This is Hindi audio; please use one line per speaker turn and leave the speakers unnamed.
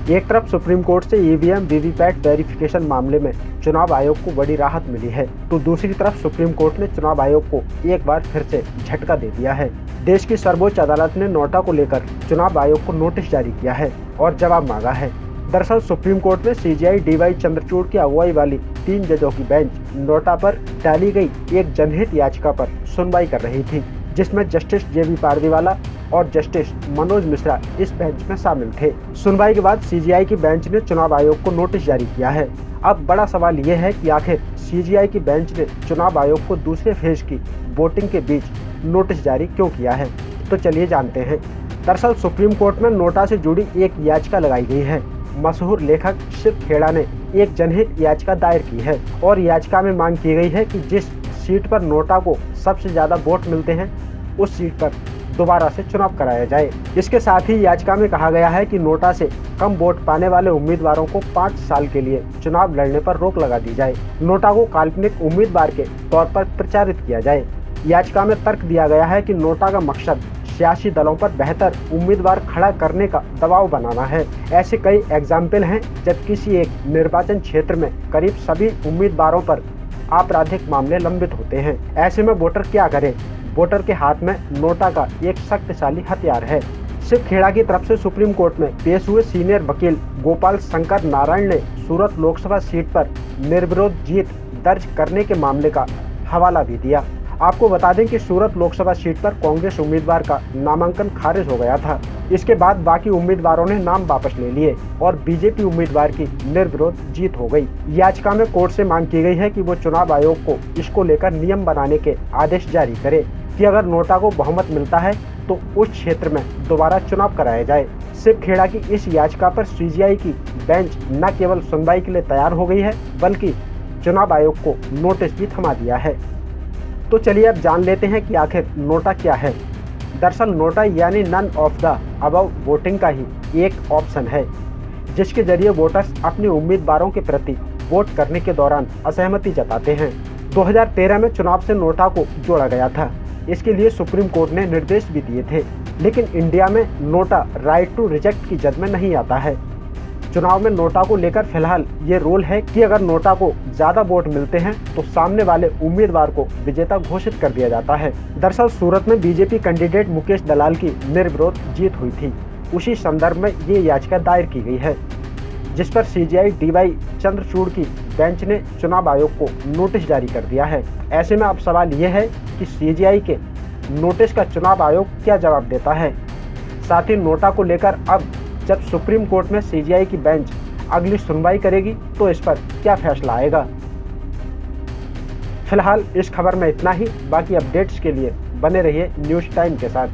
एक तरफ सुप्रीम कोर्ट से ईवीएम वीवीपैट वेरिफिकेशन मामले में चुनाव आयोग को बड़ी राहत मिली है, तो दूसरी तरफ सुप्रीम कोर्ट ने चुनाव आयोग को एक बार फिर से झटका दे दिया है। देश की सर्वोच्च अदालत ने नोटा को लेकर चुनाव आयोग को नोटिस जारी किया है और जवाब मांगा है। दरअसल सुप्रीम कोर्ट में सीजेआई डीवाई चंद्रचूड़ की अगुवाई वाली 3 जजों की बेंच नोटा पर डाली गई एक जनहित याचिका पर सुनवाई कर रही थी, जिसमें जस्टिस जेबी पारदीवाला और जस्टिस मनोज मिश्रा इस बेंच में शामिल थे। सुनवाई के बाद सीजीआई की बेंच ने चुनाव आयोग को नोटिस जारी किया है। अब बड़ा सवाल ये है कि आखिर सीजीआई की बेंच ने चुनाव आयोग को दूसरे फेज की वोटिंग के बीच नोटिस जारी क्यों किया है, तो चलिए जानते हैं। दरअसल सुप्रीम कोर्ट में नोटा से जुड़ी एक याचिका लगाई गई है। मशहूर लेखक शिव खेड़ा ने एक जनहित याचिका दायर की है और याचिका में मांग की गई है कि जिस सीट पर नोटा को सबसे ज्यादा वोट मिलते हैं उस सीट पर दोबारा से चुनाव कराया जाए। इसके साथ ही याचिका में कहा गया है कि नोटा से कम वोट पाने वाले उम्मीदवारों को 5 साल के लिए चुनाव लड़ने पर रोक लगा दी जाए। नोटा को काल्पनिक उम्मीदवार के तौर पर प्रचारित किया जाए। याचिका में तर्क दिया गया है कि नोटा का मकसद सियासी दलों पर बेहतर उम्मीदवार खड़ा करने का दबाव बनाना है। ऐसे कई एग्जाम्पल हैं जब किसी एक निर्वाचन क्षेत्र में करीब सभी उम्मीदवारों पर आपराधिक मामले लंबित होते हैं। ऐसे में वोटर क्या करे? वोटर के हाथ में नोटा का एक शक्तिशाली हथियार है। शिव खेड़ा की तरफ से सुप्रीम कोर्ट में पेश हुए सीनियर वकील गोपाल शंकर नारायण ने सूरत लोकसभा सीट पर निर्विरोध जीत दर्ज करने के मामले का हवाला भी दिया। आपको बता दें कि सूरत लोकसभा सीट पर कांग्रेस उम्मीदवार का नामांकन खारिज हो गया था। इसके बाद बाकी उम्मीदवारों ने नाम वापस ले लिए और बीजेपी उम्मीदवार की निर्विरोध जीत हो गई। याचिका में कोर्ट से मांग की गई है कि वो चुनाव आयोग को इसको लेकर नियम बनाने के आदेश जारी करे कि अगर नोटा को बहुमत मिलता है तो उस क्षेत्र में दोबारा चुनाव कराया जाए। शिव खेड़ा की इस याचिका पर सीजीआई की बेंच न केवल सुनवाई के लिए तैयार हो गई है बल्कि चुनाव आयोग को नोटिस भी थमा दिया है। तो चलिए अब जान लेते हैं कि आखिर नोटा क्या है। दरअसल नोटा यानी none of the above voting का ही एक ऑप्शन है, जिसके जरिए वोटर्स अपने उम्मीदवारों के प्रति वोट करने के दौरान असहमति जताते हैं। 2013 में चुनाव से नोटा को जोड़ा गया था। इसके लिए सुप्रीम कोर्ट ने निर्देश भी दिए थे, लेकिन इंडिया में नोटा राइट टू रिजेक्ट की जद में नहीं आता है। चुनाव में नोटा को लेकर फिलहाल ये रूल है कि अगर नोटा को ज्यादा वोट मिलते हैं तो सामने वाले उम्मीदवार को विजेता घोषित कर दिया जाता है। दरअसल सूरत में बीजेपी कैंडिडेट मुकेश दलाल की निर्विरोध जीत हुई थी। उसी संदर्भ में ये याचिका दायर की गई है, जिस पर सीजीआई डीवाई चंद्रचूड़ की बेंच ने चुनाव आयोग को नोटिस जारी कर दिया है। ऐसे में अब सवाल ये है कि सीजीआई के नोटिस का चुनाव आयोग क्या जवाब देता है। साथ ही नोटा को लेकर अब जब सुप्रीम कोर्ट में सीजीआई की बेंच अगली सुनवाई करेगी तो इस पर क्या फैसला आएगा। फिलहाल इस खबर में इतना ही। बाकी अपडेट्स के लिए बने रहिए न्यूज़ टाइम के साथ।